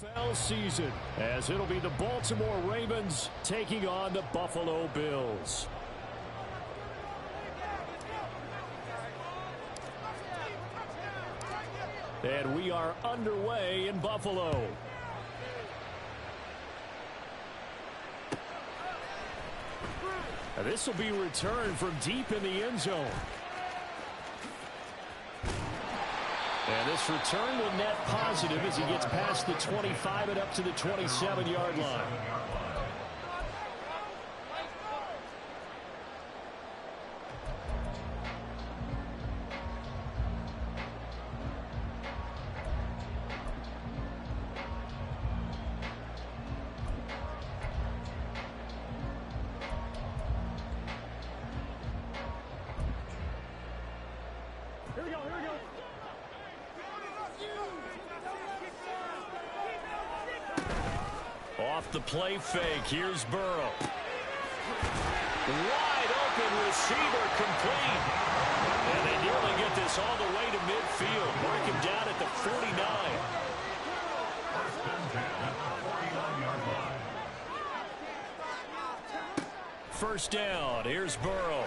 NFL season, as it'll be the Baltimore Ravens taking on the Buffalo Bills. And we are underway in Buffalo. This will be returned from deep in the end zone. And this return will net positive as he gets past the 25 and up to the 27-yard line. Off the play fake, here's Burrow. Wide open receiver, complete. And they nearly get this all the way to midfield. Mark him down at the 49. First down, here's Burrow.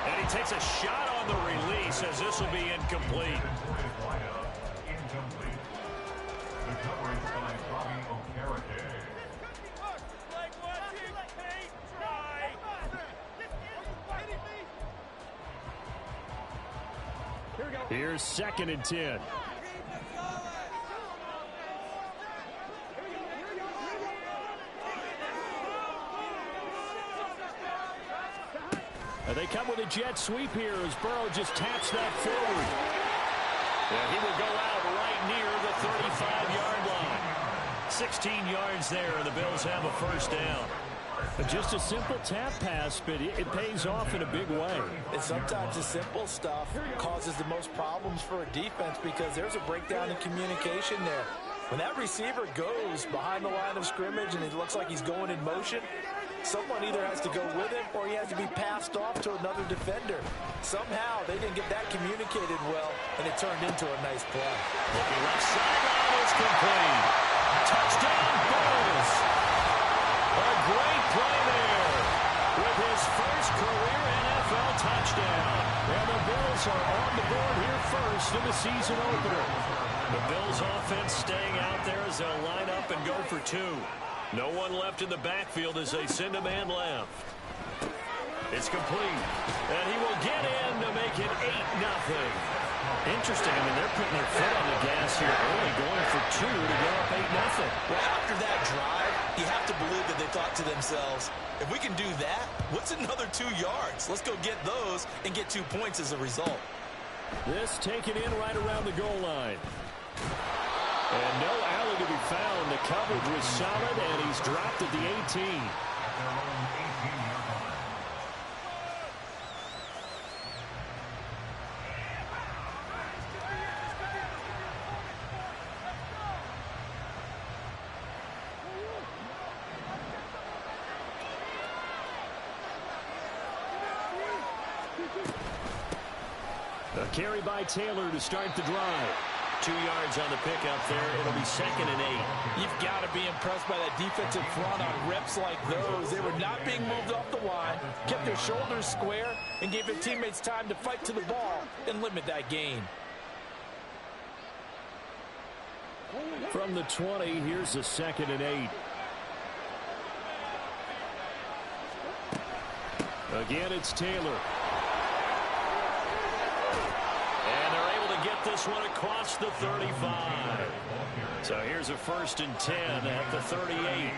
And he takes a shot on the release as this will be incomplete. Here's 2nd and 10. They come with a jet sweep here as Burrow just taps that forward. Yeah, he will go out right near the 35-yard line. 16 yards there, and the Bills have a first down. Just a simple tap pass, but it pays off in a big way. And sometimes the simple stuff causes the most problems for a defense because there's a breakdown in communication there. When that receiver goes behind the line of scrimmage and it looks like he's going in motion, someone either has to go with him or he has to be passed off to another defender. Somehow they didn't get that communicated well, and it turned into a nice play. Looking left sideline is complete. Touchdown, Bills. A great play there with his first career NFL touchdown. And the Bills are on the board here first in the season opener. The Bills offense staying out there as they'll line up and go for 2. No one left in the backfield as they send a man left. It's complete. And he will get in to make it 8-0. Interesting. I mean, they're putting their foot on the gas here early, going for 2 to go up 8-0. Well, after that drive, you have to believe that they thought to themselves, if we can do that, what's another 2 yards? Let's go get those and get 2 points as a result. This taken in right around the goal line. And no alley to be found. The coverage was solid, and he's dropped at the 18. A carry by Taylor to start the drive. 2 yards on the pickup there. It'll be 2nd and 8. You've got to be impressed by that defensive front on reps like those. They were not being moved off the line, kept their shoulders square, and gave their teammates time to fight to the ball and limit that gain. From the 20, here's the 2nd and 8. Again, it's Taylor. Get this one across the 35. So here's a 1st and 10 at the 38.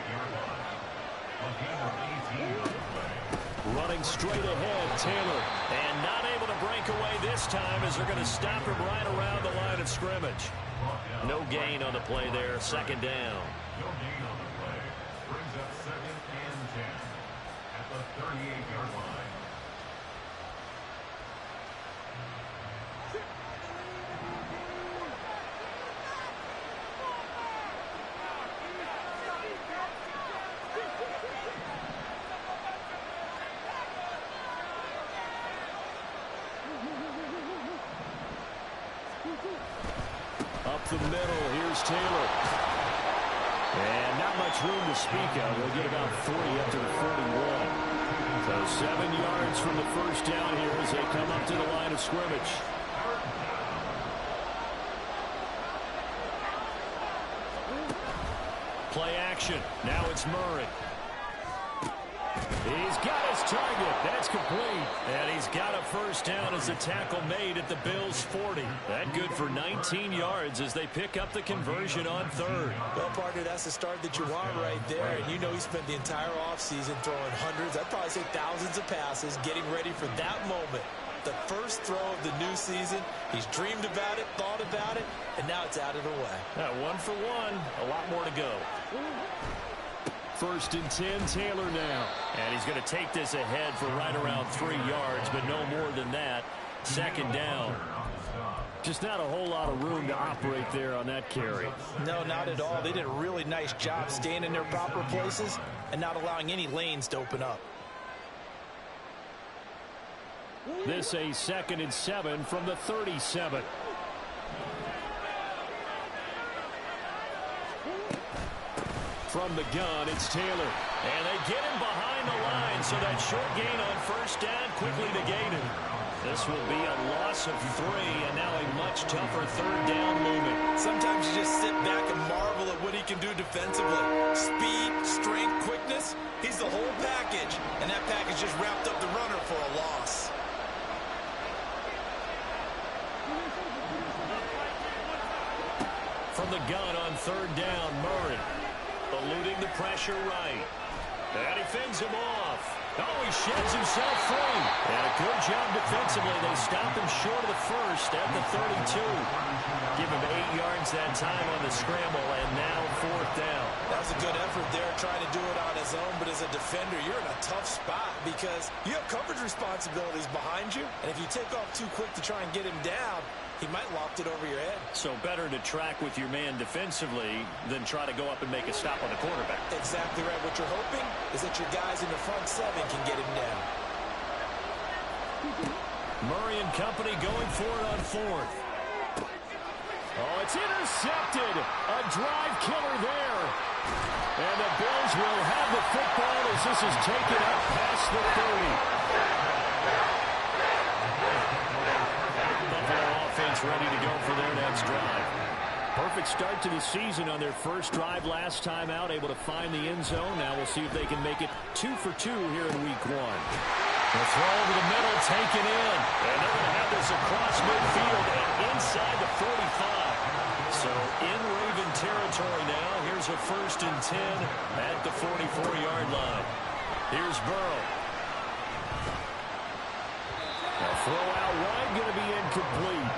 Running straight ahead, Taylor. And not able to break away this time as they're going to stop him right around the line of scrimmage. No gain on the play there, 2nd down. No gain on the play. Brings up 2nd and 10 at the 38-yard line. up the middle. Here's Taylor. And not much room to speak of. They'll get about 40 up to the 41. So 7 yards from the first down here as they come up to the line of scrimmage. Play action. Now it's Murray. He's got his target. That's complete. And he's got a first down as the tackle made at the Bills' 40. That good for 19 yards as they pick up the conversion on third. Well, partner, that's the start that you want right there. And you know he spent the entire offseason throwing hundreds, I'd probably say thousands of passes, getting ready for that moment. The first throw of the new season. He's dreamed about it, thought about it, and now it's out of the way. 1 for 1. A lot more to go. First and 10, Taylor now. And he's going to take this ahead for right around 3 yards, but no more than that. Second down. Just not a whole lot of room to operate there on that carry. No, not at all. They did a really nice job staying in their proper places and not allowing any lanes to open up. This a 2nd and 7 from the 37. From the gun, it's Taylor. And they get him behind the line, so that short gain on first down quickly negated. This will be a loss of 3, and now a much tougher third down movement. Sometimes you just sit back and marvel at what he can do defensively. Speed, strength, quickness. He's the whole package, and that package just wrapped up the runner for a loss. From the gun on third down, Murray. Eluding the pressure right. And he fends him off. Oh, he sheds himself free. And a good job defensively. They stop him short of the first at the 32. Give him 8 yards that time on the scramble, and now fourth down. That was a good effort there, trying to do it on his own. But as a defender, you're in a tough spot because you have coverage responsibilities behind you. And if you take off too quick to try and get him down, he might loft it over your head. So better to track with your man defensively than try to go up and make a stop on the quarterback. Exactly right. What you're hoping is that your guys in the front 7 can get him down. Murray and company going for it on fourth. Oh, it's intercepted. A drive killer there. And the Bills will have the football as this is taken up past the 30. Ready to go for their next drive. Perfect start to the season on their first drive last time out, able to find the end zone. Now we'll see if they can make it 2 for 2 here in week 1. The throw over the middle taken in. And they're going to have this across midfield and inside the 45. So in Raven territory now. Here's a first and 10 at the 44-yard line. Here's Burrow. A throw out wide, going to be incomplete.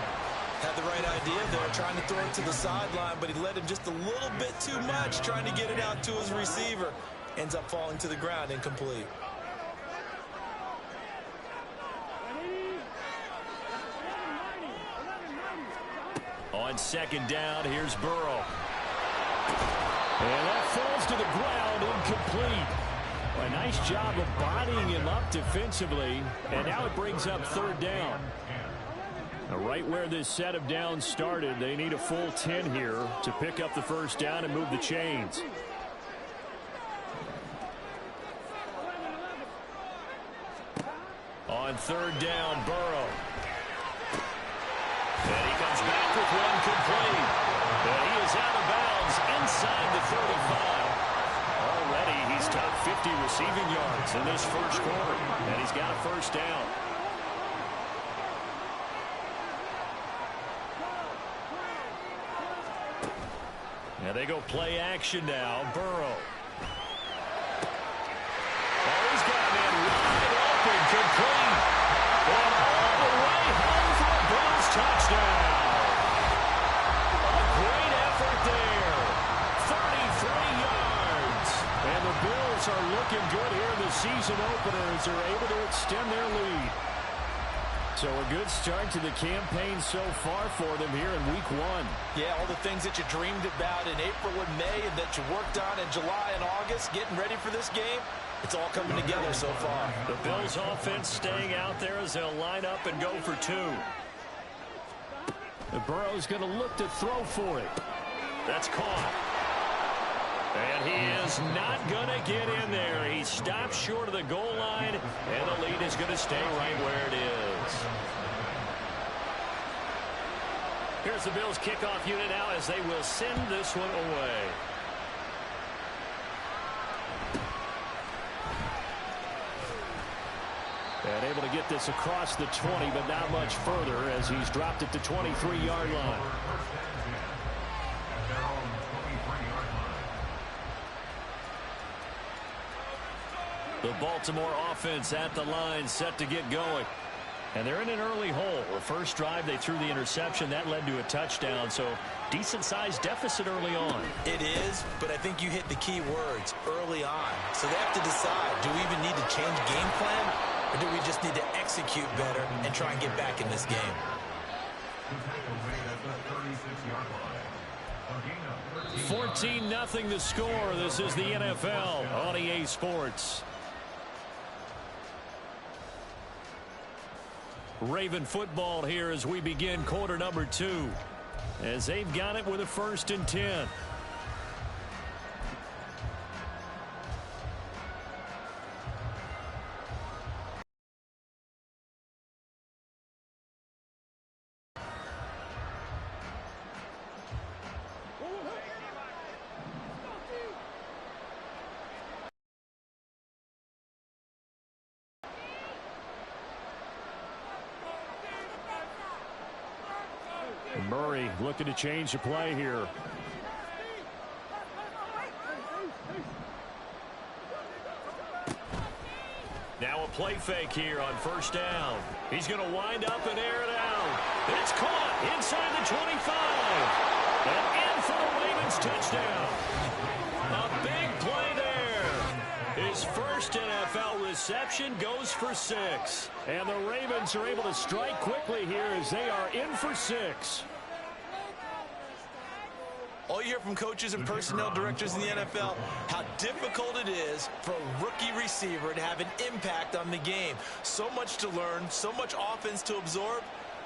Had the right idea there, trying to throw it to the sideline, but he led him just a little bit too much, trying to get it out to his receiver. Ends up falling to the ground, incomplete. On second down, here's Burrow. And that falls to the ground, incomplete. A nice job of bodying him up defensively, and now it brings up third down. Right where this set of downs started, they need a full 10 here to pick up the first down and move the chains. On third down, Burrow. And he comes back with one complete. And he is out of bounds inside the 35. Already he's top 50 receiving yards in this first quarter. And he's got a first down. Now they go play action now. Burrow. Oh, he's got a man wide open, complete. And all the way home for a Bills touchdown. A great effort there. 33 yards. And the Bills are looking good here in the season opener as they're able to extend their lead. So a good start to the campaign so far for them here in week 1. Yeah, all the things that you dreamed about in April and May and that you worked on in July and August, getting ready for this game, it's all coming together so far. The Bills offense staying out there as they'll line up and go for 2. Burrow's going to look to throw for it. That's caught. And he is not going to get in there. He stopped short of the goal line, and the lead is going to stay right where it is. Here's the Bills kickoff unit now as they will send this one away. And able to get this across the 20, but not much further as he's dropped it to 23-yard line. The Baltimore offense at the line, set to get going. And they're in an early hole. The first drive, they threw the interception. That led to a touchdown, so decent-sized deficit early on. It is, but I think you hit the key words, early on. So they have to decide, do we even need to change game plan, or do we just need to execute better and try and get back in this game? 14-0 the score. This is the NFL on EA Sports. Raven football here as we begin quarter number 2. As they've got it with a 1st and 10. Murray looking to change the play here. Now a play fake here on 1st down. He's going to wind up and air it out. It's caught inside the 25. And in for the Ravens touchdown. A big play there. His first NFL reception goes for 6. And the Ravens are able to strike quickly here as they are in for 6. All you hear from coaches and personnel directors in the NFL, how difficult it is for a rookie receiver to have an impact on the game. So much to learn, so much offense to absorb.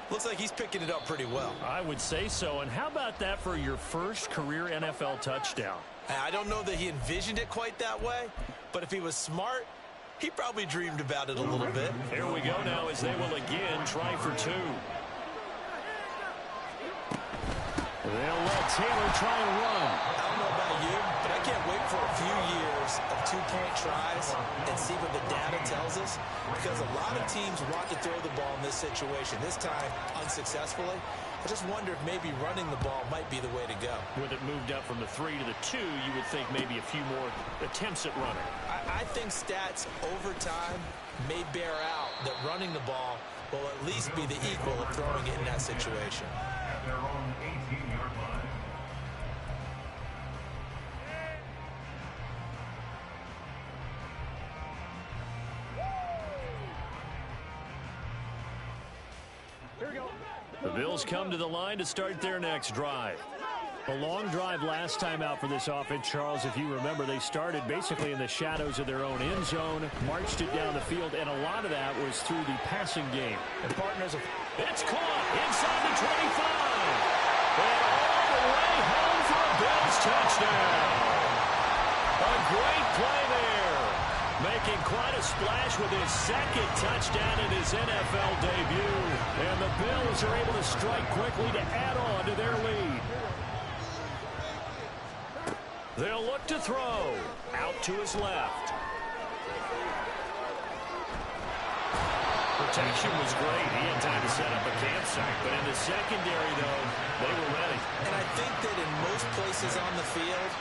Looks like he's picking it up pretty well. I would say so. And how about that for your first career NFL touchdown? I don't know that he envisioned it quite that way, but if he was smart, he probably dreamed about it a little bit. Here we go now as they will again try for 2. They'll let Taylor try and run. I don't know about you, but I can't wait for a few years of 2-point tries and see what the data tells us, because a lot of teams want to throw the ball in this situation, this time unsuccessfully. I just wonder if maybe running the ball might be the way to go. With it moved up from the 3 to the 2, you would think maybe a few more attempts at running. I think stats over time may bear out that running the ball will at least be the equal of throwing it in that situation. At their own 18-yard line. Here we go. The Bills come to the line to start their next drive. A long drive last time out for this offense, Charles. If you remember, they started basically in the shadows of their own end zone, marched it down the field, and a lot of that was through the passing game. And partners, it's caught inside the 25. And all the way home for a Bills touchdown. A great play there. Making quite a splash with his 2nd touchdown in his NFL debut. And the Bills are able to strike quickly to add on to their lead. They'll look to throw. Out to his left. Protection was great. He had time to set up a campsite. But in the secondary, though, they were ready. and I think that in most places on the field,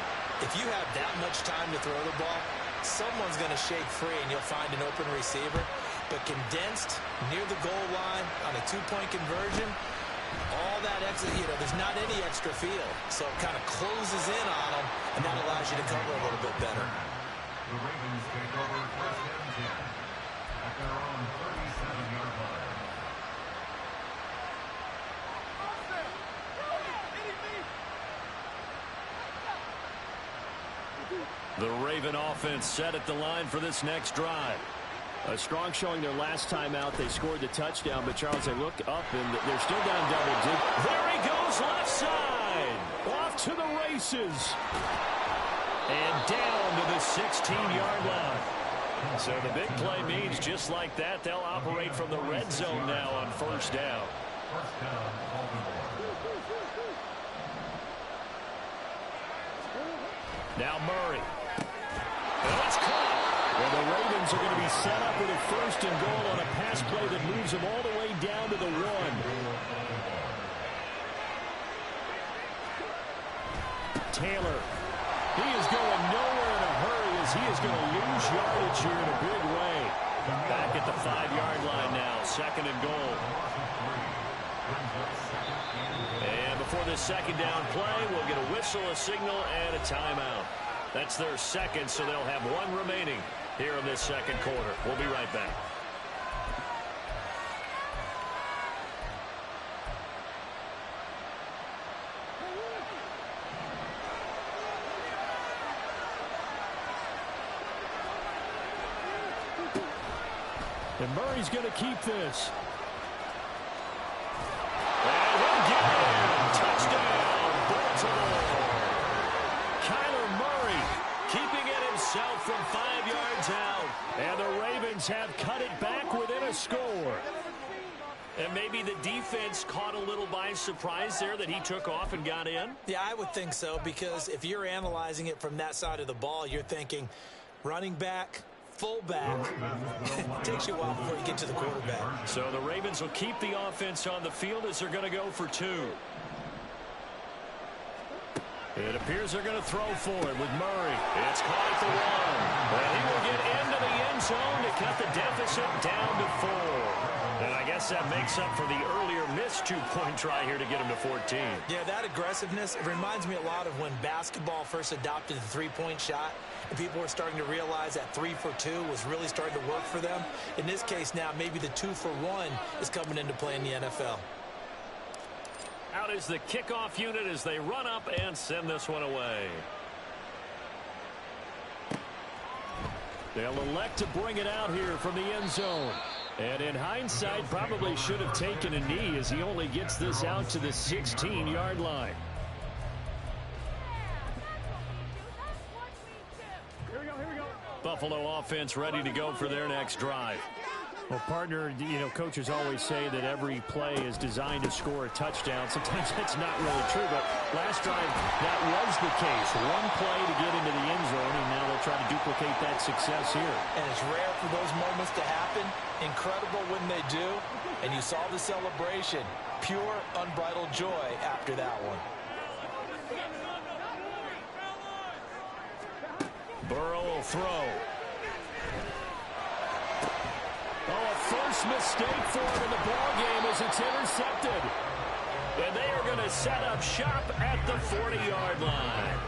if you have that much time to throw the ball, someone's going to shake free and you'll find an open receiver. But condensed near the goal line on a 2-point conversion, all that extra, there's not any extra field. So it kind of closes in on them, and that allows you to cover a little bit better. The Ravens take over 1st and 10 at their own 37-yard line. The Raven offense set at the line for this next drive. A strong showing their last time out. They scored the touchdown, but Charles, they look up and they're still down double digits. There he misses. And down to the 16-yard line. So the big play means just like that, they'll operate from the red zone now on first down. First down, Baltimore. Now Murray. And it's caught. Well, the Ravens are going to be set up with a first and goal on a pass play that moves them all the way down to the 1. Taylor. He is going nowhere in a hurry as he is going to lose yardage here in a big way. Back at the 5-yard line now, second and goal. And before this second down play, we'll get a whistle, a signal, and a timeout. That's their second, so they'll have one remaining here in this second quarter. We'll be right back. And Murray's going to keep this. And he'll get it. Touchdown, Baltimore. Kyler Murray keeping it himself from 5 yards out. And the Ravens have cut it back within a score. And maybe the defense caught a little by surprise there that he took off and got in? Yeah, I would think so, because if you're analyzing it from that side of the ball, you're thinking running back, fullback. It takes you a while before you get to the quarterback. So the Ravens will keep the offense on the field as they're going to go for 2. It appears they're going to throw for it with Murray. It's caught at the 1. And he will get into the end zone to cut the deficit down to 4. And I guess that makes up for the earlier missed 2-point try here to get him to 14. Yeah, that aggressiveness, it reminds me a lot of when basketball first adopted the 3-point shot. And people were starting to realize that 3 for 2 was really starting to work for them. In this case now, maybe the 2 for 1 is coming into play in the NFL. Out is the kickoff unit as they run up and send this one away. They'll elect to bring it out here from the end zone. And in hindsight, probably should have taken a knee as he only gets this out to the 16-yard line. Buffalo offense ready to go for their next drive. Well, partner, coaches always say that every play is designed to score a touchdown. Sometimes that's not really true, but last drive, that was the case. One play to get into the end zone, and now they'll try to duplicate that success here. And it's rare for those moments to happen. Incredible when they do. And you saw the celebration. Pure, unbridled joy after that one. Burrow will throw. Oh, a first mistake for him in the ballgame as it's intercepted. And they are going to set up shop at the 40-yard line.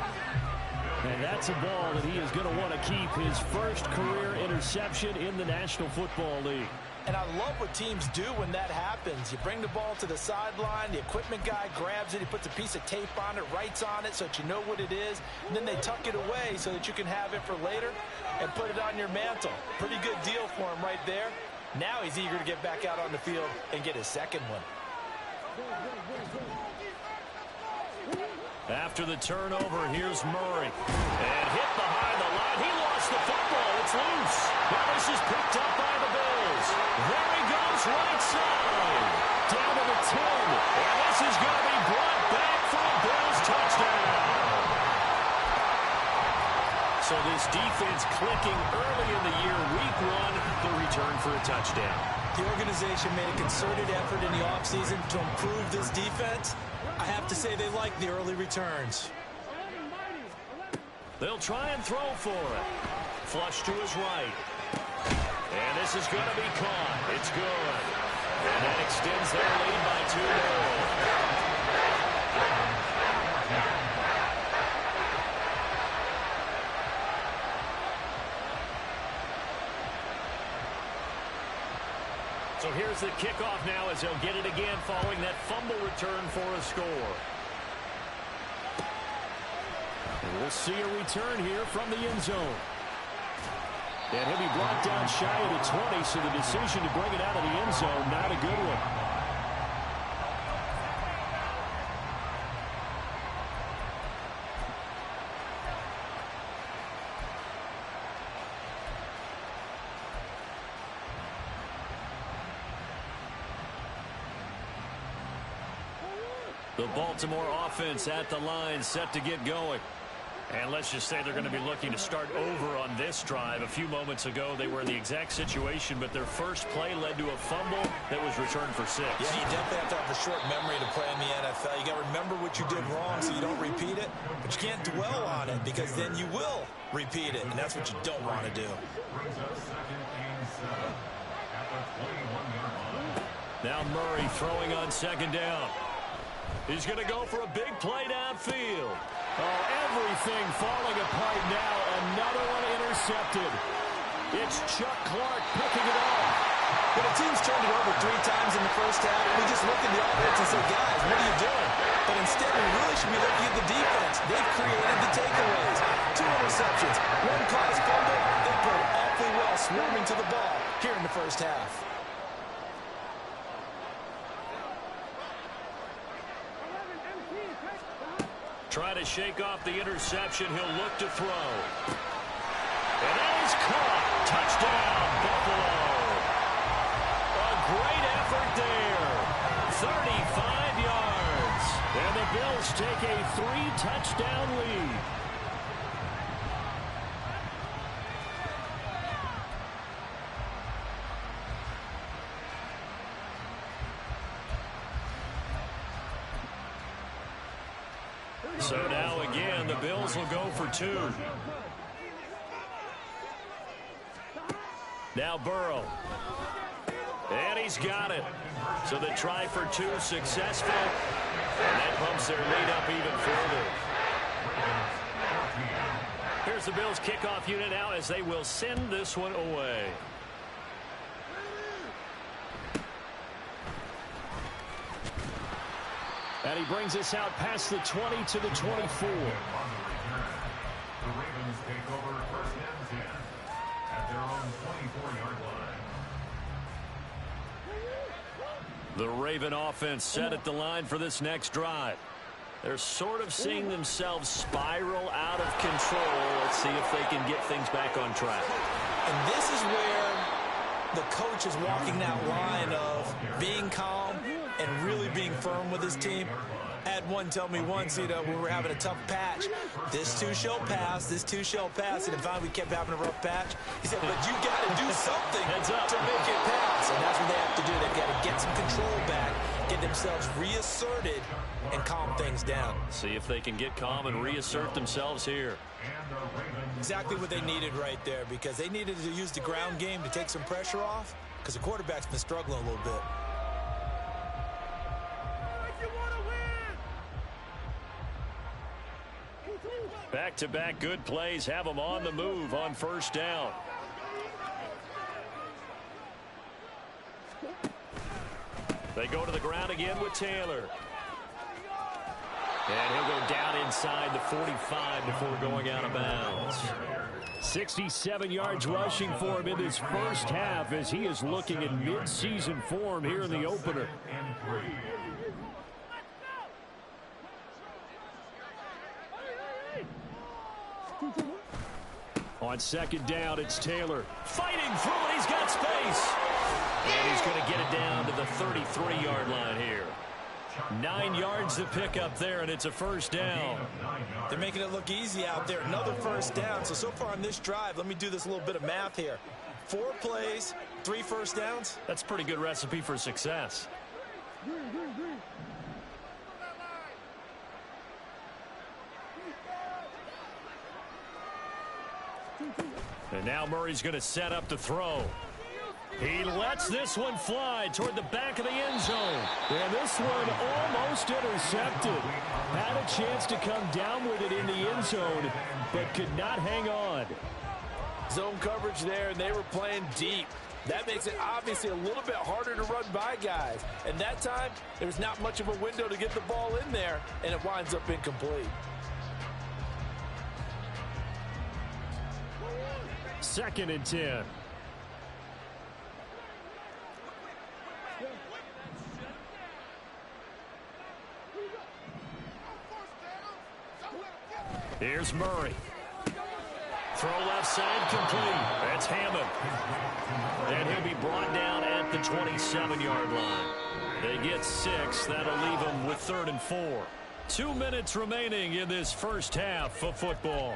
And that's a ball that he is going to want to keep, his first career interception in the National Football League. And I love what teams do when that happens. You bring the ball to the sideline, the equipment guy grabs it, he puts a piece of tape on it, writes on it so that you know what it is, and then they tuck it away so that you can have it for later and put it on your mantle. Pretty good deal for him right there. Now he's eager to get back out on the field and get his second one. After the turnover, here's Murray. And hit behind the line. He lost the football. It's loose. Now this is picked up by the Bills. There he goes, right side. Down to the 10. And this is going to be brought back for a Bills touchdown. So this defense clicking early in the year, week 1, the return for a touchdown. The organization made a concerted effort in the offseason to improve this defense. I have to say they like the early returns. They'll try and throw for it. Flush to his right. And this is going to be caught. It's good. And that extends their lead by 2 more. So here's the kickoff now as they'll get it again following that fumble return for a score. And we'll see a return here from the end zone. And he'll be brought down shy of the 20, so the decision to bring it out of the end zone, not a good one. The Baltimore offense at the line, set to get going. And let's just say they're going to be looking to start over on this drive. A few moments ago, they were in the exact situation, but their first play led to a fumble that was returned for 6. Yeah, you definitely have to have a short memory to play in the NFL. You got to remember what you did wrong so you don't repeat it, but you can't dwell on it because then you will repeat it, and that's what you don't want to do. Now Murray throwing on second down. He's going to go for a big play downfield. Oh, everything falling apart now. Another one intercepted. It's Chuck Clark picking it off. But the team's turned it over 3 times in the first half. We just look at the offense and say, guys, what are you doing? But instead, we really should be looking at the defense. They've created the takeaways. 2 interceptions, 1 caused fumble. They played awfully well swarming to the ball here in the first half. Try to shake off the interception. He'll look to throw. And that is caught. Touchdown, Buffalo. A great effort there. 35 yards. And the Bills take a 3-touchdown lead. So now again, the Bills will go for 2. Now Burrow. And he's got it. So the try for 2 successful. And that bumps their lead up even further. Here's the Bills kickoff unit now as they will send this one away. And he brings us out past the 20 to the 24. The Ravens take over first and 10 at their own 24-yard line. The Raven offense set at the line for this next drive. They're sort of seeing themselves spiral out of control. Let's see if they can get things back on track. And this is where the coach is walking that line of being calm and really being firm with his team. I had one tell me once, when we were having a tough patch, this too shall pass, this too shall pass, and if finally we kept having a rough patch, he said, but you got to do something to make it pass, and that's what they have to do. They've got to get some control back, get themselves reasserted, and calm things down. See if they can get calm and reassert themselves here. Exactly what they needed right there, because they needed to use the ground game to take some pressure off, because the quarterback's been struggling a little bit. Back-to-back good plays have them on the move on first down. They go to the ground again with Taylor. And he'll go down inside the 45 before going out of bounds. 67 yards rushing for him in this first half as he is looking in mid-season form here in the opener. On second down, it's Taylor fighting through it. He's got space. And he's going to get it down to the 33-yard line here. 9 yards to pick up there, and it's a first down. They're making it look easy out there. Another first down. So far on this drive, let me do this little bit of math here. 4 plays, 3 first downs. That's a pretty good recipe for success. And now Murray's going to set up the throw. He lets this one fly toward the back of the end zone. And this one almost intercepted. Had a chance to come down with it in the end zone, but could not hang on. Zone coverage there, and they were playing deep. That makes it obviously a little bit harder to run by guys. And that time, there's not much of a window to get the ball in there, and it winds up incomplete. Second and 10. Here's Murray. Throw left side complete. That's Hammond. And he'll be brought down at the 27-yard line. They get 6. That'll leave them with 3rd and 4. 2 minutes remaining in this first half of football.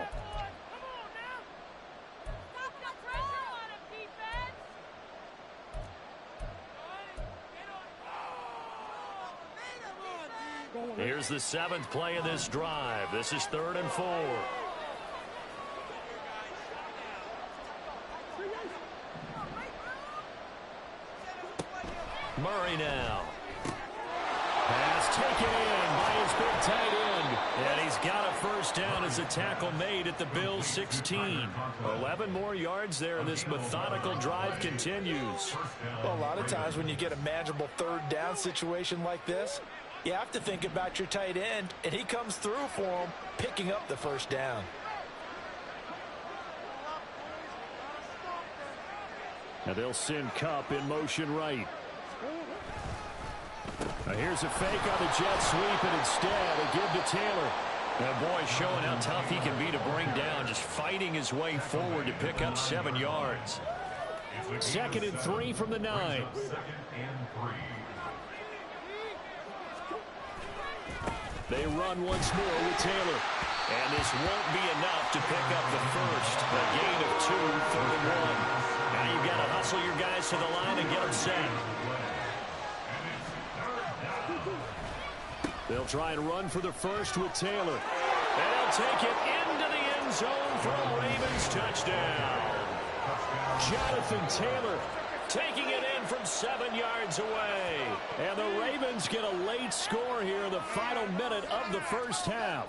Here's the 7th play of this drive. This is 3rd and 4. Murray now. Pass taken in by his big tight end. And he's got a first down as a tackle made at the Bills' 16. 11 more yards there. This methodical drive continues. Well, a lot of times when you get a manageable 3rd down situation like this, you have to think about your tight end, and he comes through for him, picking up the first down. Now they'll send Kupp in motion right. Now here's a fake on the jet sweep, and instead a give to Taylor. That boy showing how tough he can be to bring down, just fighting his way forward to pick up 7 yards. 2nd and 3 from the 9. They run once more with Taylor. And this won't be enough to pick up the first. A gain of 2, 3rd and 1. Now you've got to hustle your guys to the line and get them set. They'll try and run for the first with Taylor. And they'll take it into the end zone for a Ravens touchdown. Jonathan Taylor taking it in from 7 yards away. And the Ravens get a late score here in the final minute of the first half.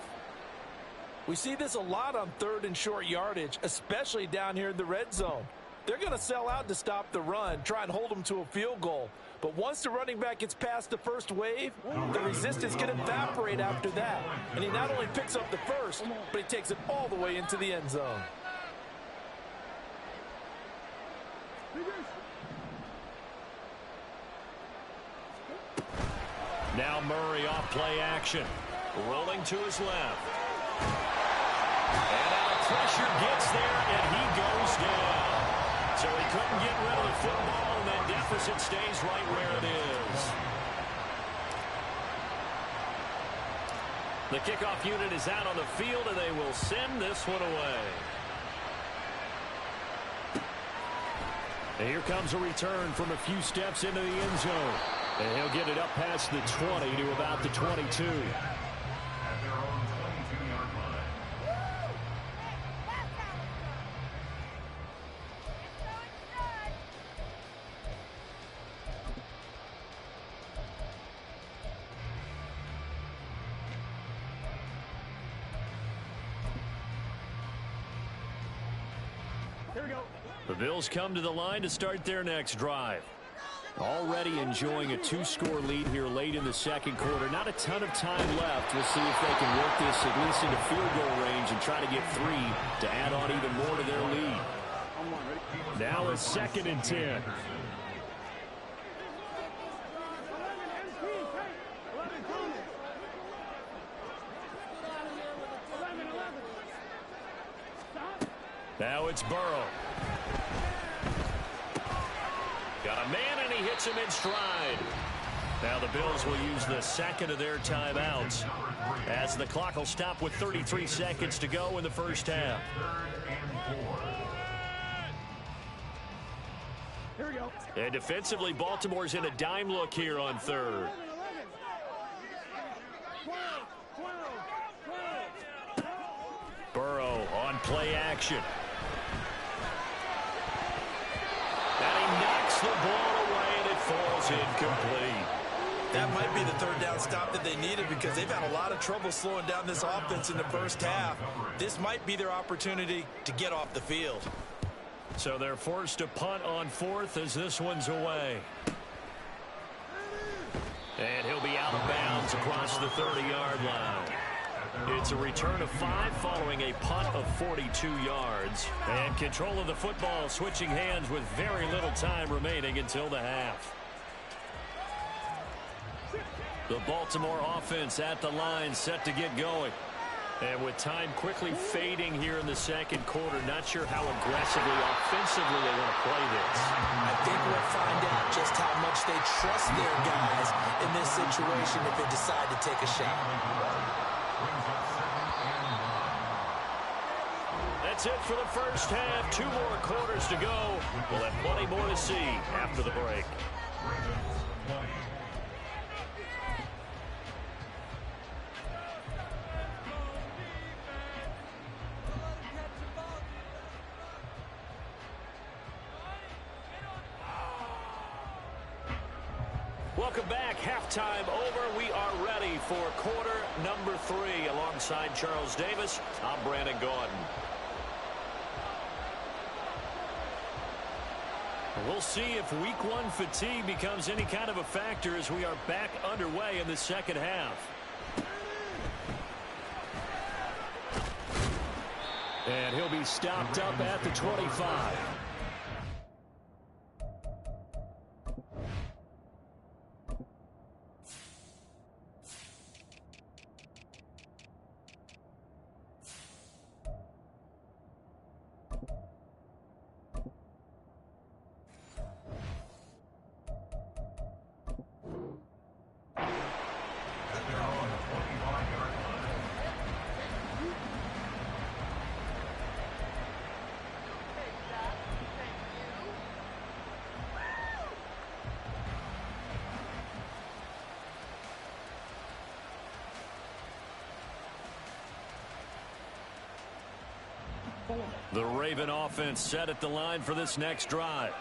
We see this a lot on 3rd and short yardage, especially down here in the red zone. They're going to sell out to stop the run, try and hold them to a field goal. But once the running back gets past the first wave, the resistance can evaporate after that. And he not only picks up the first, but he takes it all the way into the end zone. Now Murray off play action. Rolling to his left. And now the pressure gets there, and he goes down. So he couldn't get rid of the football, and that deficit stays right where it is. The kickoff unit is out on the field, and they will send this one away. And here comes a return from a few steps into the end zone. And he'll get it up past the 20 to about the 22. Here we go. The Bills come to the line to start their next drive. Already enjoying a 2-score lead here late in the second quarter. Not a ton of time left. We'll see if they can work this at least into field goal range and try to get 3 to add on even more to their lead. Now a 2nd and 10. Now it's Burrow. Got a man, and he hits him in stride. Now the Bills will use the second of their timeouts as the clock will stop with 33 seconds to go in the first half. Here we go. And defensively, Baltimore's in a dime look here on 3rd. Burrow on play action. And he knocks the ball away, and it falls incomplete. That might be the 3rd down stop that they needed because they've had a lot of trouble slowing down this offense in the first half. This might be their opportunity to get off the field. So they're forced to punt on 4th as this one's away. And he'll be out of bounds across the 30-yard line. It's a return of 5 following a punt of 42 yards. And control of the football switching hands with very little time remaining until the half. The Baltimore offense at the line set to get going. And with time quickly fading here in the second quarter, not sure how aggressively, offensively they want to play this. I think we'll find out just how much they trust their guys in this situation if they decide to take a shot. That's it for the first half. 2 more quarters to go. We'll have plenty more to see after the break. Welcome back. Halftime over. We are ready for quarter number 3. Alongside Charles Davis, I'm Brandon Gaudin. We'll see if week 1 fatigue becomes any kind of a factor as we are back underway in the second half. And he'll be stopped up at the 25. The Raven offense set at the line for this next drive.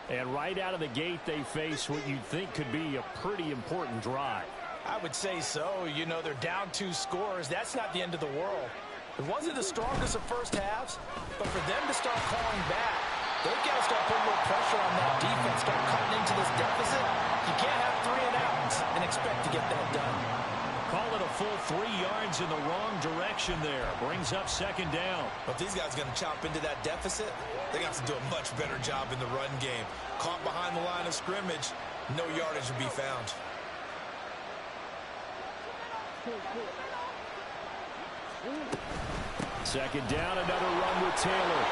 And right out of the gate, they face what you'd think could be a pretty important drive. I would say so. You know, they're down 2 scores. That's not the end of the world. It wasn't the strongest of first halves, but for them to start calling back, they've got to start putting more pressure on that defense, start cutting into this deficit. You can't have 3 and outs and expect to get that done. Call it a full 3 yards in the wrong direction there. Brings up second down. But these guys are going to chop into that deficit. They got to do a much better job in the run game. Caught behind the line of scrimmage, no yardage will be found. Second down, another run with Taylor.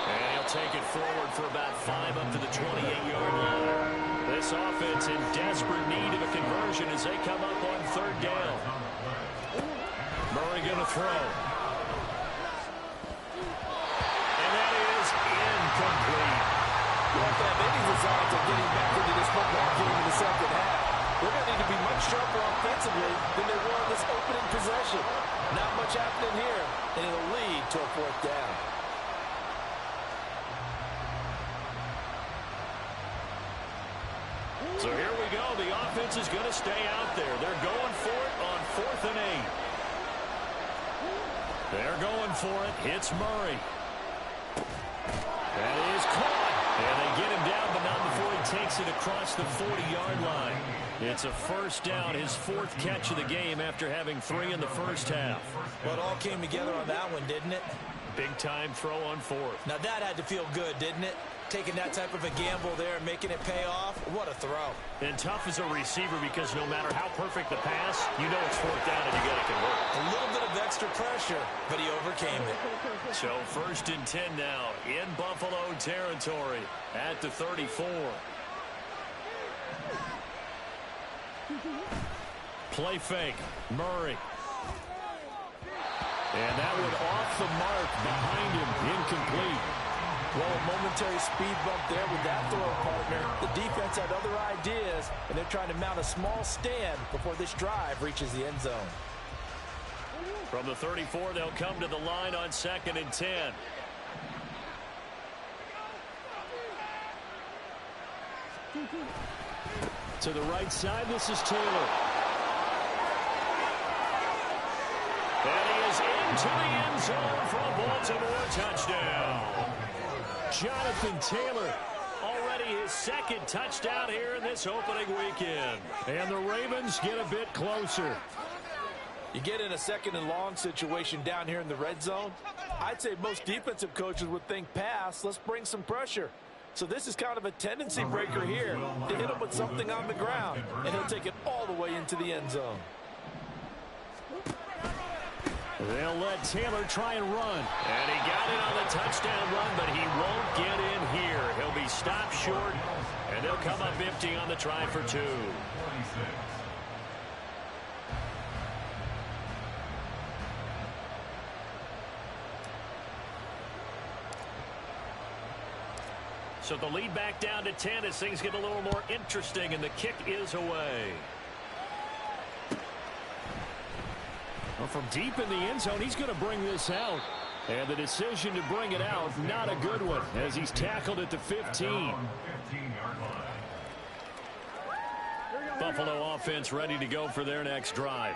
And he'll take it forward for about 5 up to the 28-yard line. This offense in desperate need of a conversion as they come up on 3rd down. Murray going to throw. And that is incomplete. Well, if they have any desire of getting back into this football game in the second half, they're going to need to be much sharper offensively than they were in this opening possession. Not much happening here, and it'll lead to a 4th down. So here we go. The offense is going to stay out there. They're going for it on 4th and 8. They're going for it. Hits Murray. That is caught. And they get him down, but not before he takes it across the 40-yard line. It's a first down, his 4th catch of the game after having 3 in the first half. Well, it all came together on that one, didn't it? Big-time throw on 4th. Now that had to feel good, didn't it? Taking that type of a gamble there and making it pay off. What a throw. And tough as a receiver because no matter how perfect the pass, you know it's 4th down and you got to convert. A little bit of extra pressure, but he overcame it. So 1st and 10 now in Buffalo territory at the 34. Play fake. Murray. And that one off the mark behind him. Incomplete. Well, a momentary speed bump there with that throw, partner. The defense had other ideas, and they're trying to mount a small stand before this drive reaches the end zone. From the 34, they'll come to the line on 2nd and 10. To the right side, this is Taylor. And he is into the end zone for a Baltimore touchdown. Jonathan Taylor, already his 2nd touchdown here in this opening weekend. And the Ravens get a bit closer. You get in a 2nd and long situation down here in the red zone. I'd say most defensive coaches would think pass, let's bring some pressure. So this is kind of a tendency breaker here to hit him with something on the ground. And he'll take it all the way into the end zone. They'll let Taylor try and run. And he got it on the touchdown run, but he won't get in here. He'll be stopped short, and they'll come up empty on the try for 2. So the lead back down to 10 as things get a little more interesting, and the kick is away. Well, from deep in the end zone, he's going to bring this out. And the decision to bring it out, not a good one, as he's tackled at the 15. Buffalo offense ready to go for their next drive.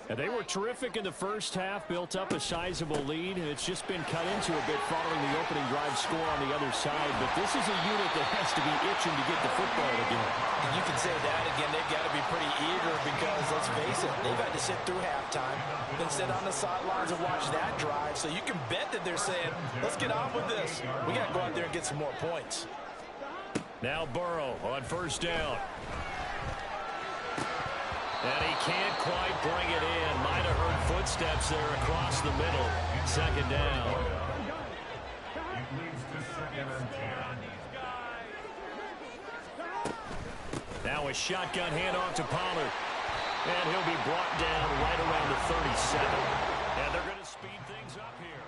And they were terrific in the first half, built up a sizable lead, and it's just been cut into a bit following the opening drive score on the other side. But this is a unit that has to be itching to get the football again. And you can say that again, they've got to be pretty eager because, let's face it, they've had to sit through halftime, then sit on the sidelines and watch that drive. So you can bet that they're saying, let's get on with this. We got to go out there and get some more points. Now Burrow on first down. And he can't quite bring it in. Might have heard footsteps there across the middle. Second down. It leads to 2nd and 10. Now a shotgun handoff to Pollard. And he'll be brought down right around the 37. And they're going to speed things up here.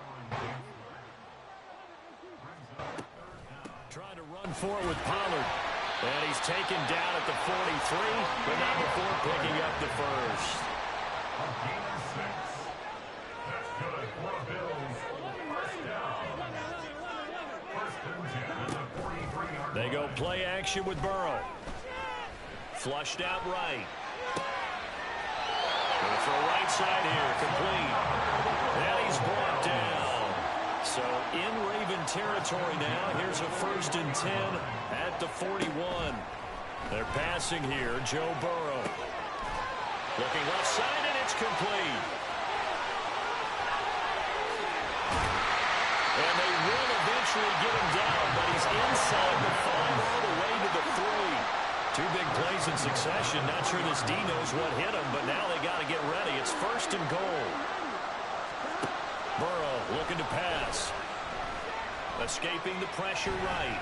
Trying to run for it with Pollard. And he's taken down at the 43, but not before picking up the first. A gain of 6. That's good for the Bills. First down. 1st and 10 at the 43-yard line. They go play action with Burrow. Flushed out right. Going for a right side here, complete. And he's brought down. So in Raven territory now. Here's a 1st and 10 at the 41. They're passing here. Joe Burrow. Looking left side, and it's complete. And they will eventually get him down, but he's inside the 5 all the way to the 3. 2 big plays in succession. Not sure this D knows what hit him, but now they got to get ready. It's 1st and goal. Burrow looking to pass. Escaping the pressure right.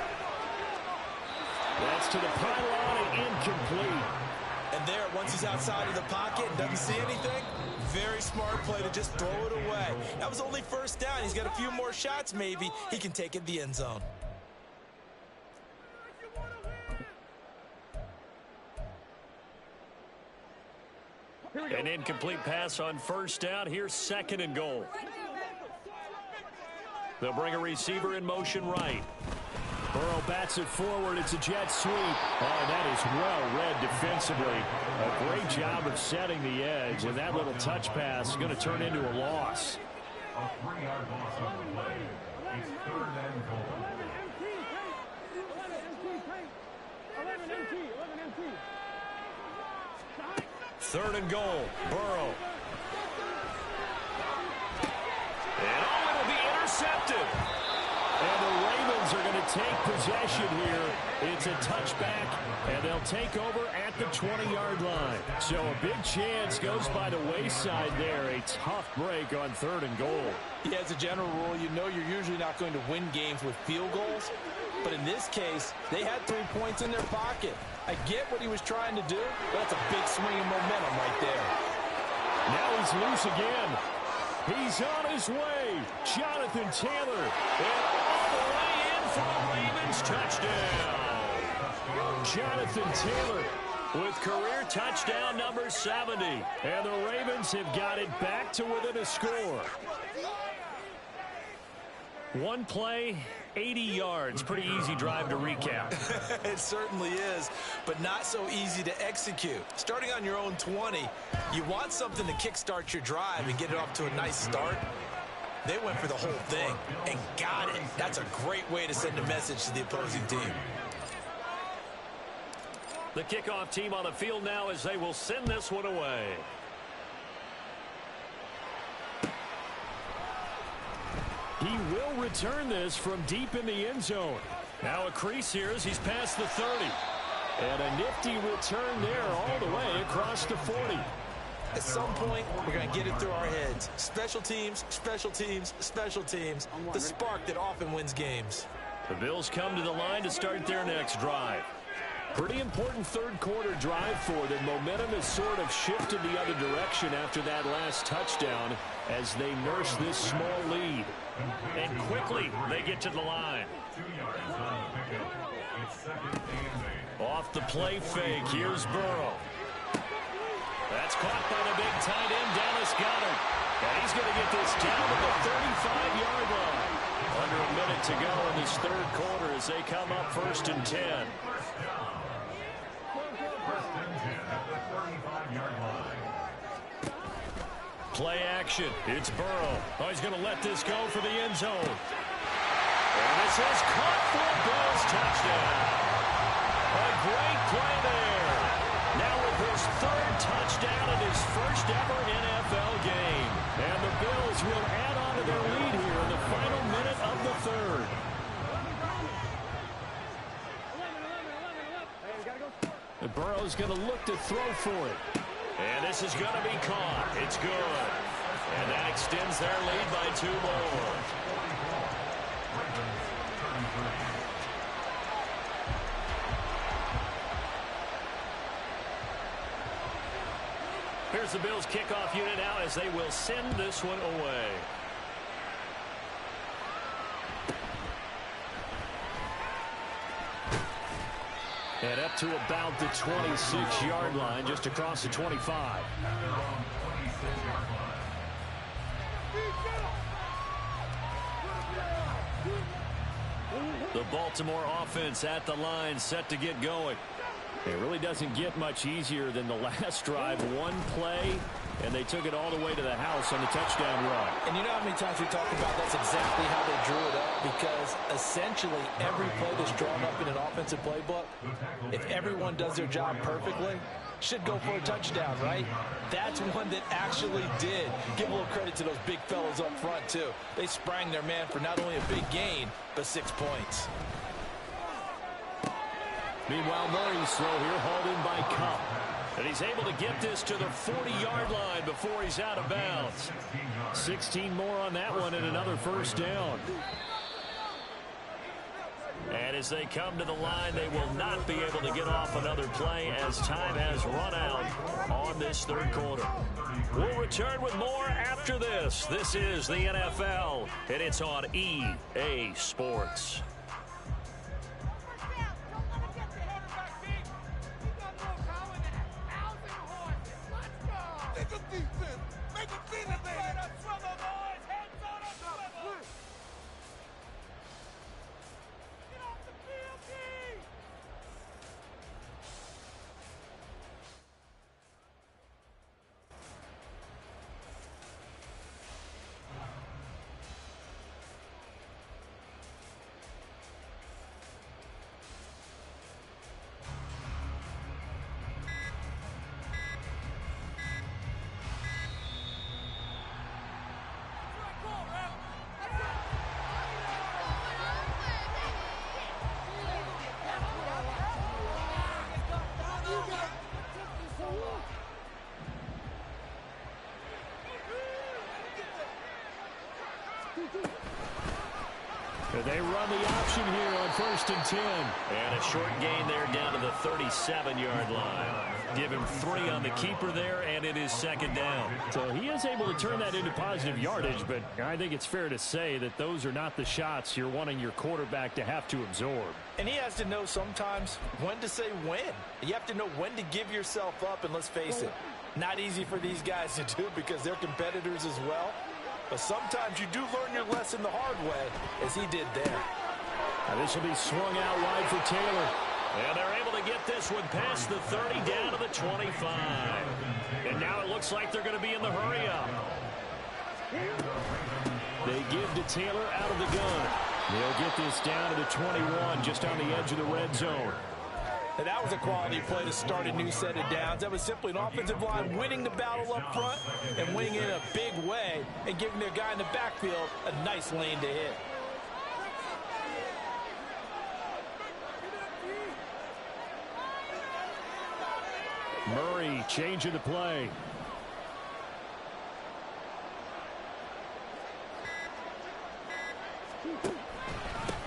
That's to the pylon and incomplete. And there, once he's outside of the pocket and doesn't see anything, very smart play to just throw it away. That was only 1st down. He's got a few more shots maybe. He can take it in the end zone. An incomplete pass on 1st down. Here's 2nd and goal. They'll bring a receiver in motion right. Burrow bats it forward. It's a jet sweep. Oh, that is well read defensively. A great job of setting the edge. And that little touch pass is going to turn into a loss. A 3-yard loss on the play. It's 3rd and goal. 3rd and goal. Burrow. And oh, it'll be intercepted. And the Ravens are going to take possession here. It's a touchback, and they'll take over at the 20-yard line. So a big chance goes by the wayside there. A tough break on 3rd and goal. Yeah, as a general rule, you know you're usually not going to win games with field goals. But in this case, they had 3 points in their pocket. I get what he was trying to do, but that's a big swing of momentum right there. Now he's loose again. He's on his way. Jonathan Taylor. And all the way in for a Ravens touchdown. Jonathan Taylor with career touchdown number 70. And the Ravens have got it back to within a score. One play, 80 yards. Pretty easy drive to recap. It certainly is, but not so easy to execute. Starting on your own 20, you want something to kickstart your drive and get it off to a nice start. They went for the whole thing and got it. That's a great way to send a message to the opposing team. The kickoff team on the field now as they will send this one away. He will return this from deep in the end zone. Now a crease here as he's past the 30. And a nifty return there all the way across the 40. At some point, we're going to get it through our heads. Special teams, special teams, special teams. The spark that often wins games. The Bills come to the line to start their next drive. Pretty important third quarter drive for them. Momentum has sort of shifted the other direction after that last touchdown as they nurse this small lead. And quickly they get to the line. 2 yards on the pickup. It's second and 8. Off the play fake, here's Burrow. That's caught by the big tight end, Dallas Goedert. And he's going to get this down to the 35-yard line. Under a minute to go in this third quarter as they come up 1st and 10. First down. First and 10 at the 35-yard line. Play action. It's Burrow. Oh, he's going to let this go for the end zone. And this is caught for a Bills touchdown. A great play there. Now with his third touchdown in his first ever NFL game. And the Bills will add on to their lead here in the final minute of the third. And Burrow's going to look to throw for it. And this is going to be caught. It's good. And that extends their lead by 2 more. Here's the Bills kickoff unit now as they will send this one away. And up to about the 26-yard line, just across the 25. The Baltimore offense at the line, set to get going. It really doesn't get much easier than the last drive. One play, and they took it all the way to the house on the touchdown run. And you know how many times we talk about that's exactly how they drew it up? Because essentially every play that's drawn up in an offensive playbook, if everyone does their job perfectly, should go for a touchdown, right? That's one that actually did. Give a little credit to those big fellas up front, too. They sprang their man for not only a big gain, but 6 points. Meanwhile, Murray's throw here hauled in by Kupp. And he's able to get this to the 40-yard line before he's out of bounds. 16 more on that one and another first down. And as they come to the line, they will not be able to get off another play as time has run out on this third quarter. We'll return with more after this. This is the NFL, and it's on EA Sports. They run the option here on 1st and 10. And a short gain there down to the 37-yard line. Give him 3 on the keeper there, and it is 2nd down. So he is able to turn that into positive yardage, but I think it's fair to say that those are not the shots you're wanting your quarterback to have to absorb. And he has to know sometimes when to say when. You have to know when to give yourself up, and let's face it, not easy for these guys to do because they're competitors as well. But sometimes you do learn your lesson the hard way, as he did there. Now this will be swung out wide for Taylor. And they're able to get this one past the 30 down to the 25. And now it looks like they're going to be in the hurry-up. They give to Taylor out of the gun. They'll get this down to the 21, just on the edge of the red zone. And that was a quality play to start a new set of downs. That was simply an offensive line winning the battle up front and winning it in a big way and giving their guy in the backfield a nice lane to hit. Murray changing the play.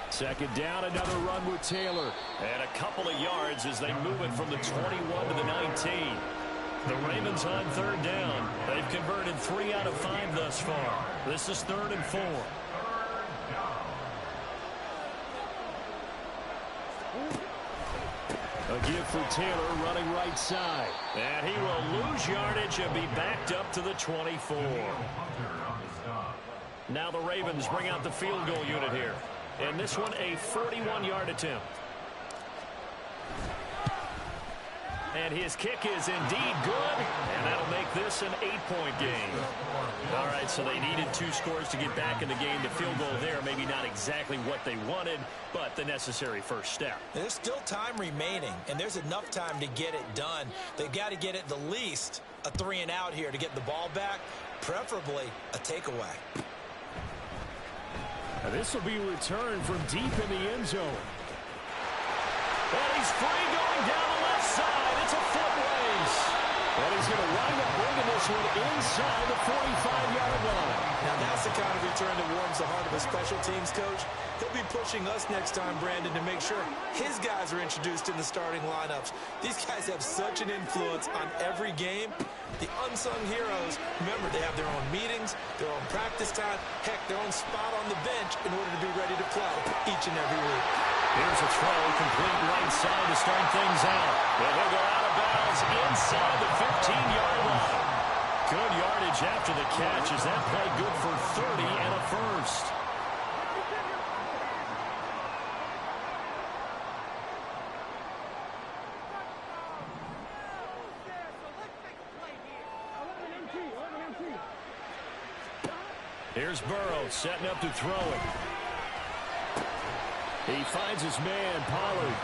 Second down, another run with Taylor. And a couple of yards as they move it from the 21 to the 19. The Ravens on third down. They've converted 3 out of 5 thus far. This is 3rd and 4. A give for Taylor running right side. And he will lose yardage and be backed up to the 24. Now the Ravens bring out the field goal unit here. And this one a 41-yard attempt. And his kick is indeed good. And that'll make this an 8-point game. All right, so they needed 2 scores to get back in the game. The field goal there, maybe not exactly what they wanted, but the necessary first step. There's still time remaining, and there's enough time to get it done. They've got to get at the least a 3-and-out here to get the ball back, preferably a takeaway. And this will be returned from deep in the end zone. And he's free going down the left side. It's a foot race. And he's going to wind up bringing this one inside the 45-yard line. Now that's the kind of return that warms the heart of a special teams coach. He'll be pushing us next time, Brandon, to make sure his guys are introduced in the starting lineups. These guys have such an influence on every game. The unsung heroes, remember, they have their own meetings, their own practice time, heck, their own spot on the bench in order to be ready to play each and every week. Here's a throw, complete right side to start things out. And he'll go out of bounds inside the 15-yard line. Good yardage after the catch. Is that play good for 30 and a first? Here's Burrow setting up to throw it. He finds his man, Pollard.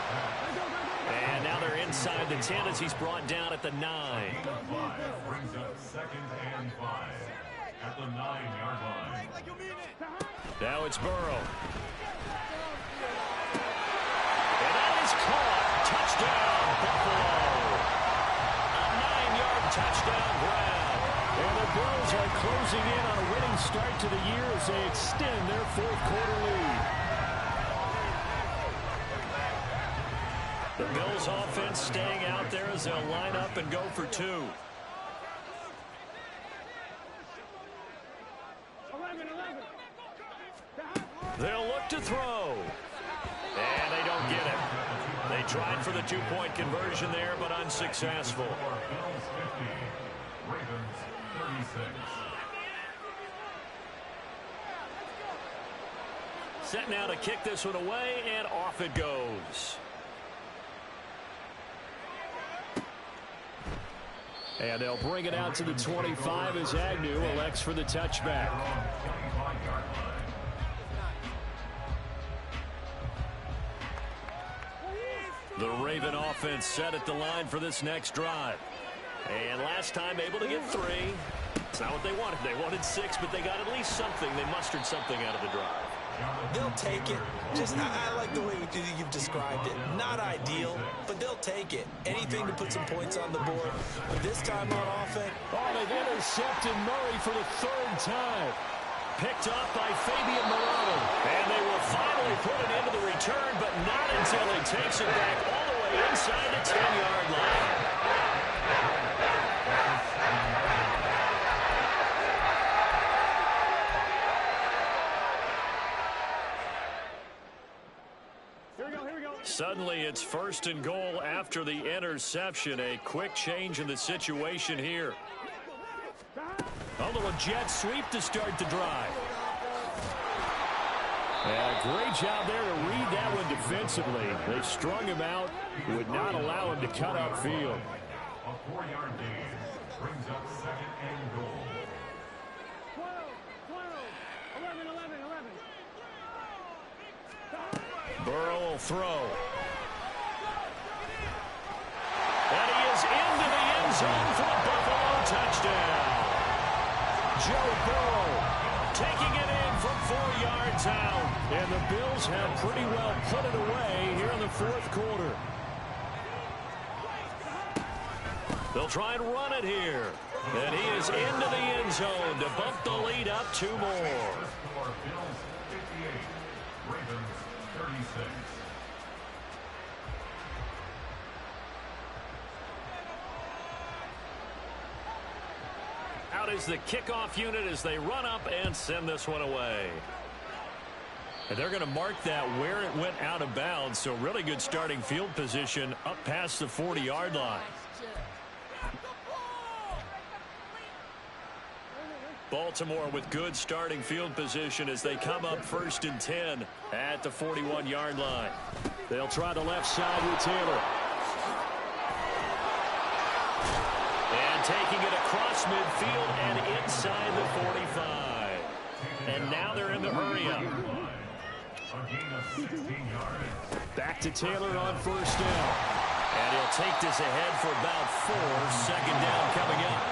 And now they're inside the 10 as he's brought down at the 9. Brings up 2nd and 5 at the 9-yard line. Now it's Burrow. And that is caught. Touchdown, Buffalo. A 9-yard touchdown grab. And the Bills are closing in on a winning start to the year as they extend their 4th quarter lead. The Bills offense staying out there as they'll line up and go for 2. They'll look to throw. And they don't get it. They tried for the 2-point conversion there, but unsuccessful. Bills 50, Ravens 36. Set now to kick this one away, and off it goes. And they'll bring it out to the 25 as Agnew elects for the touchback. The Raven offense set at the line for this next drive. And last time able to get 3. It's not what they wanted. They wanted 6, but they got at least something. They mustered something out of the drive. They'll take it. I like the way you've described it. Not ideal, but they'll take it. Anything to put some points on the board. But this time on offense. Oh, they've intercepted Murray for the 3rd time. Picked off by Fabian Moreau. And they will finally put it into the return, but not until he takes it back all the way inside the 10-yard line. Suddenly it's 1st and goal after the interception. A quick change in the situation here. A little jet sweep to start the drive. And a great job there to read that one defensively. They strung him out, would not allow him to cut upfield. A 4-yard gain brings up 2nd and goal. 11. Burrow will throw. And he is into the end zone for the Buffalo touchdown. Joe Burrow taking it in from 4 yards out. And the Bills have pretty well put it away here in the 4th quarter. They'll try and run it here. And he is into the end zone to bump the lead up 2 more. Bills 58, Ravens 36. Out is the kickoff unit as they run up and send this one away. And they're going to mark that where it went out of bounds, so really good starting field position up past the 40-yard line. Baltimore with good starting field position as they come up 1st and 10 at the 41-yard line. They'll try the left side with Taylor. And taking it across midfield and inside the 45. And now they're in the hurry-up. Back to Taylor on 1st down. And he'll take this ahead for about 4. 2nd down coming up.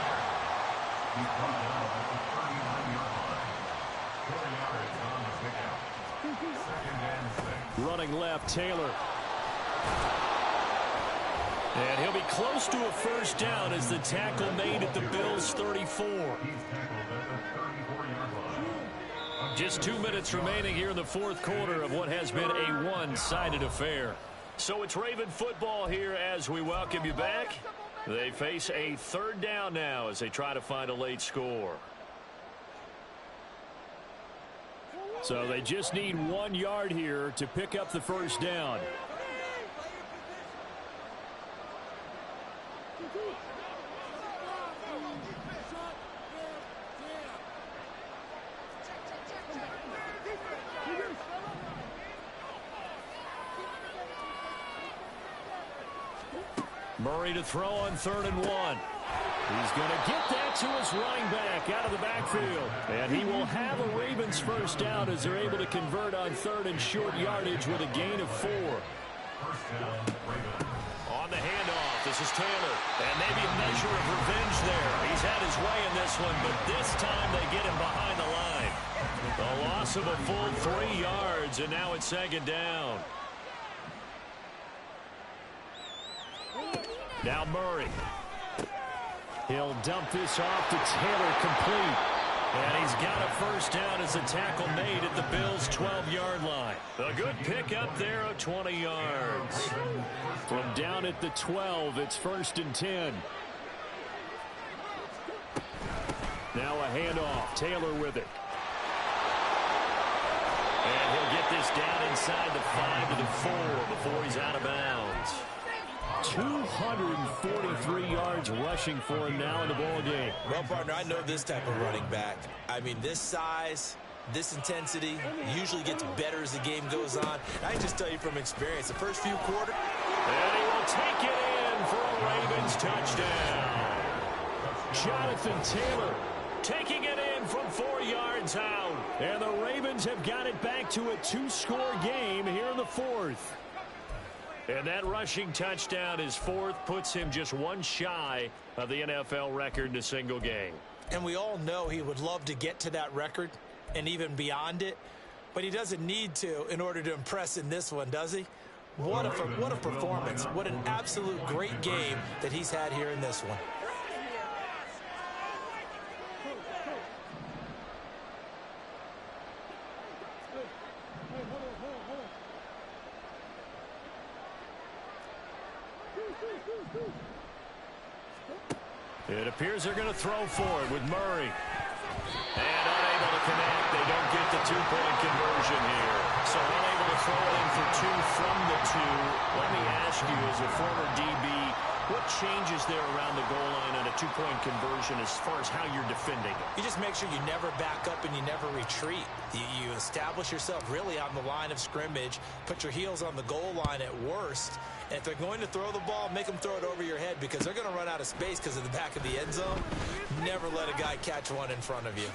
Running left, Taylor. And he'll be close to a 1st down as the tackle made at the Bills' 34. Just 2 minutes remaining here in the 4th quarter of what has been a one-sided affair. So it's Raven football here as we welcome you back. They face a 3rd down now as they try to find a late score. So they just need 1 yard here to pick up the 1st down. Murray to throw on 3rd and 1. He's going to get that to his running back out of the backfield. And he will have a Ravens 1st down as they're able to convert on 3rd and short yardage with a gain of 4. On the handoff, this is Taylor. And maybe a measure of revenge there. He's had his way in this one, but this time they get him behind the line. The loss of a full 3 yards, and now it's 2nd down. Now Murray. He'll dump this off to Taylor, complete. And he's got a 1st down as the tackle made at the Bills' 12-yard line. A good pick up there of 20 yards. From down at the 12, it's 1st and 10. Now a handoff. Taylor with it. And he'll get this down inside the 5 to the 4 before he's out of bounds. 243 yards rushing for him now in the ball game. Well, partner, I know this type of running back. I mean, this size, this intensity usually gets better as the game goes on. I can just tell you from experience, the first few quarters. And he will take it in for a Ravens touchdown. Jonathan Taylor taking it in from 4 yards out. And the Ravens have got it back to a 2-score game here in the 4th. And that rushing touchdown, his 4th, puts him just 1 shy of the NFL record in a single game. And we all know he would love to get to that record and even beyond it, but he doesn't need to in order to impress in this one, does he? What a performance. What an absolute great game that he's had here in this one. It appears they're going to throw for it with Murray. And unable to connect. They don't get the 2-point conversion here. So unable to throw it in for 2 from the 2. Let me ask you, as a former DB, what changes there around the goal line on a 2-point conversion as far as how you're defending it? You just make sure you never back up and you never retreat. You establish yourself really on the line of scrimmage, put your heels on the goal line at worst, and if they're going to throw the ball, make them throw it over your head because they're going to run out of space because of the back of the end zone. Never let a guy catch one in front of you.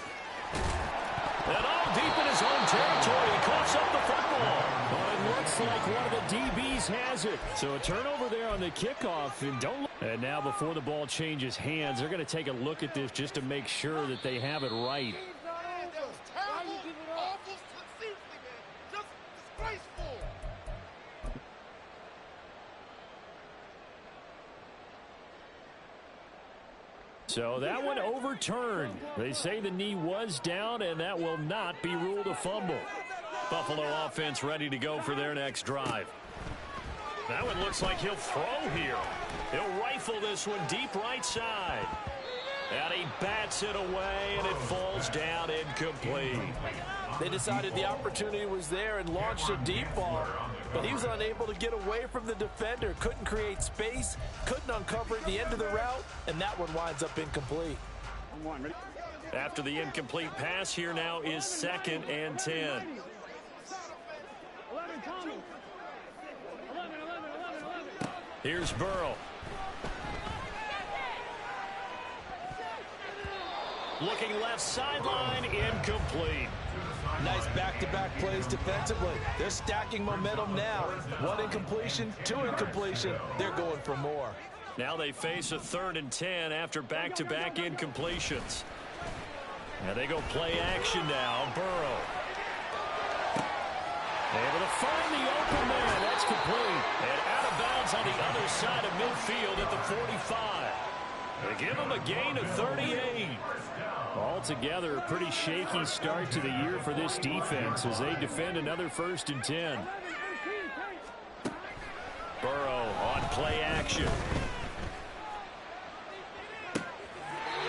And all deep in his own territory, he coughs up the football. Well, it looks like one of the DBs has it. So a turnover there on the kickoff. And now before the ball changes hands, they're going to take a look at this just to make sure that they have it right. So that one overturned. They say the knee was down, and that will not be ruled a fumble. Buffalo offense ready to go for their next drive. That one looks like he'll throw here. He'll rifle this one deep right side. And he bats it away, and it falls down incomplete. They decided the opportunity was there and launched a deep ball, but he was unable to get away from the defender, couldn't create space, couldn't uncover at the end of the route, and that one winds up incomplete. After the incomplete pass, here now is 2nd and 10. Here's Burrow. Looking left sideline, incomplete. Nice back-to-back plays defensively. They're stacking momentum now. 1 incompletion, 2 incompletion. They're going for more. Now they face a 3rd and 10 after back-to-back incompletions. Now they go play action now. Burrow. Able to find the open man. That's complete. And out of bounds on the other side of midfield at the 45. They give him a gain of 38. Altogether, a pretty shaky start to the year for this defense as they defend another 1st and 10. Burrow on play action.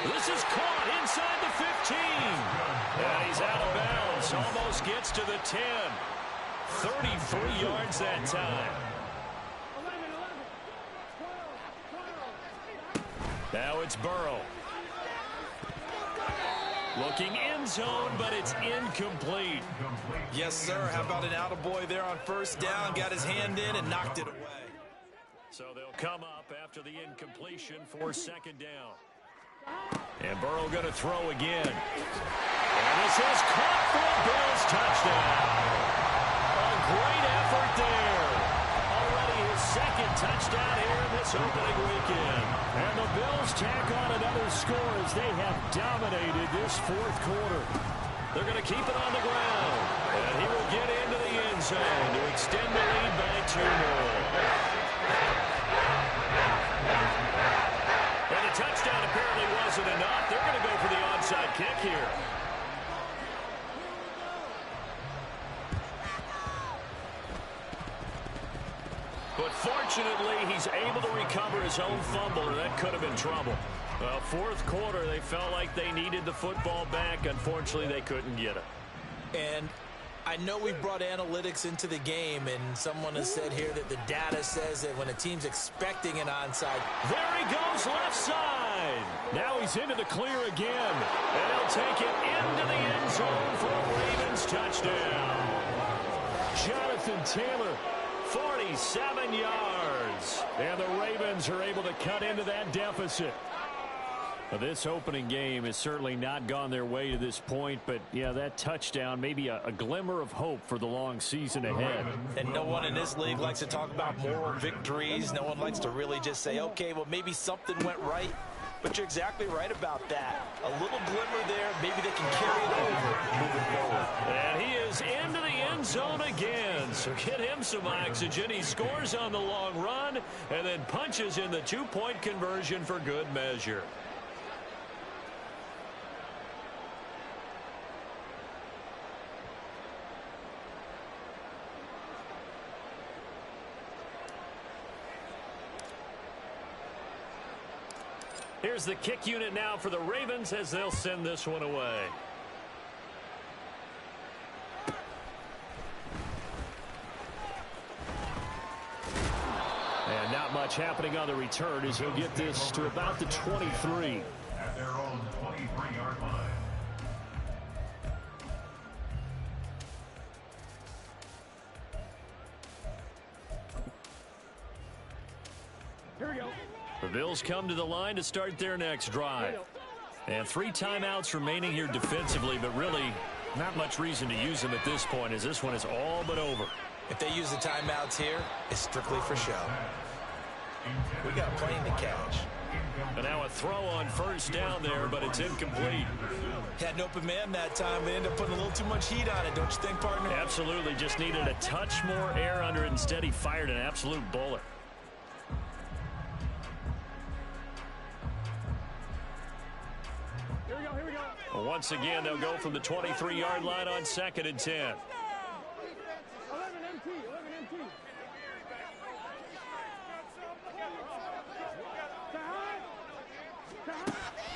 This is caught inside the 15. And he's out of bounds. Almost gets to the 10. 33 yards that time. Now it's Burrow. Looking end zone, but it's incomplete. Yes, sir. How about an attaboy there on 1st down? Got his hand in and knocked it away. So they'll come up after the incompletion for 2nd down. And Burrow going to throw again. And this is caught for a Bills touchdown. A great effort there. Already his 2nd touchdown here in this opening weekend. And the Bills tack on another score as they have dominated this 4th quarter. They're going to keep it on the ground. And he will get into the end zone to extend the lead by 2 more. And the touchdown apparently wasn't enough. They're going to go for the onside kick here. But fortunately, he's able to recover his own fumble, or that could have been trouble. 4th quarter, they felt like they needed the football back. Unfortunately, they couldn't get it. And I know we brought analytics into the game, and someone has said here that the data says that when a team's expecting an onside. There he goes left side. Now he's into the clear again. And he'll take it into the end zone for a Ravens touchdown. Jonathan Taylor, 47 yards. And the Ravens are able to cut into that deficit. Well, this opening game has certainly not gone their way to this point, but, yeah, that touchdown may be a glimmer of hope for the long season ahead. And no one in this league likes to talk about moral victories. No one likes to really just say, okay, well, maybe something went right. But you're exactly right about that. A little glimmer there. Maybe they can carry it over moving forward. And he is into the end zone again. So get him some oxygen. He scores on the long run and then punches in the 2-point conversion for good measure. Here's the kick unit now for the Ravens as they'll send this one away. And not much happening on the return as he'll get this to about the 23. At their own 23-yard line. Here we go. The Bills come to the line to start their next drive. And 3 timeouts remaining here defensively, but really not much reason to use them at this point as this one is all but over. If they use the timeouts here, it's strictly for show. We got a plane to catch. And now a throw on 1st down there, but it's incomplete. Had an open man that time. They ended up putting a little too much heat on it, don't you think, partner? Absolutely. Just needed a touch more air under it. Instead, he fired an absolute bullet. Once again, they'll go from the 23-yard line on 2nd and 10.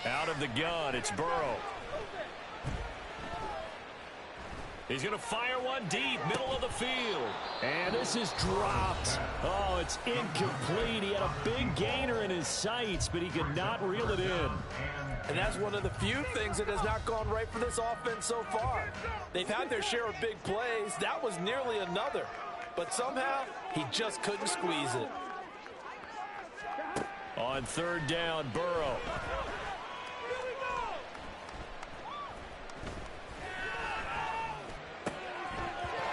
Out of the gun, it's Burrow. He's going to fire one deep, middle of the field. And this is dropped. Oh, it's incomplete. He had a big gainer in his sights, but he could not reel it in. And that's one of the few things that has not gone right for this offense so far. They've had their share of big plays. That was nearly another. But somehow, he just couldn't squeeze it. On 3rd down, Burrow.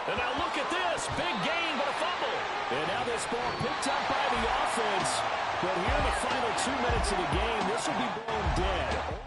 And now look at this. Big gain, but a fumble. And now this ball picked up by the offense. But here in the final 2 minutes of the game, this will be blown dead.